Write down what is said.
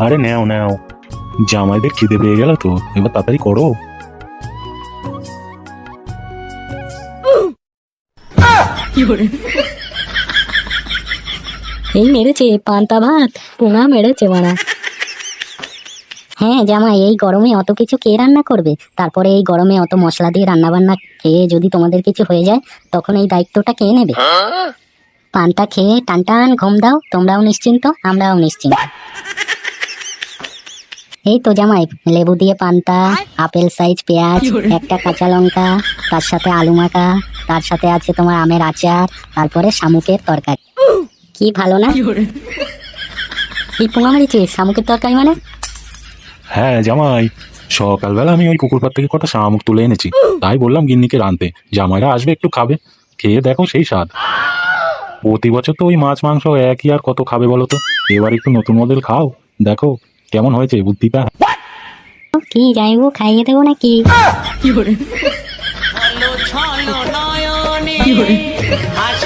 আরে নেও নেও, জামাইদের খিদে পেয়ে গেল তো, এবার তাড়াতাড়ি করো। এই মেরেছে পান্তা ভাত, পোঙা মেরেছে মারা। হ্যাঁ জামাই, এই গরমে অত কিছু কে রান্না করবে? তারপরে এই গরমে অত মশলা দিয়ে রান্না বান্না খেয়ে যদি তোমাদের কিছু হয়ে যায়, তখন এই দায়িত্বটা কে নেবে? পান্তা খেয়ে টান টান ঘুম দাও, তোমরাও নিশ্চিন্ত, আমরাও নিশ্চিন্ত। এই তো জামাই, লেবু দিয়ে পান্তা, আপেল সাইজ পেঁয়াজ, একটা কাঁচা লঙ্কা, তার সাথে আলু মাখা, তার সাথে আছে তোমার আমের আচার, তারপরে শামুকের তরকারি। কি ভালো না? এই পোঙা মেরেছে শামুকের তরকারি মানে? হ্যাঁ জামাই, সকালবেলা আমি ওই পুকুর পাড় থেকে কটা শামুক তুলে এনেছি, তাই বললাম গিন্নিকে রাঁধতে, জামাইরা আসবে একটু খাবে, খেয়ে দেখো সেই স্বাদ। প্রতি বছর তো ওই মাছ মাংস একই, আর কত খাবে বলো তো? এবার একটু নতুন মডেল খাও, দেখো কেমন হয়েছে বুদ্ধিটা। কি যাইবো, খাইয়ে দেবো নাকি? ছলো নয়নে হাসি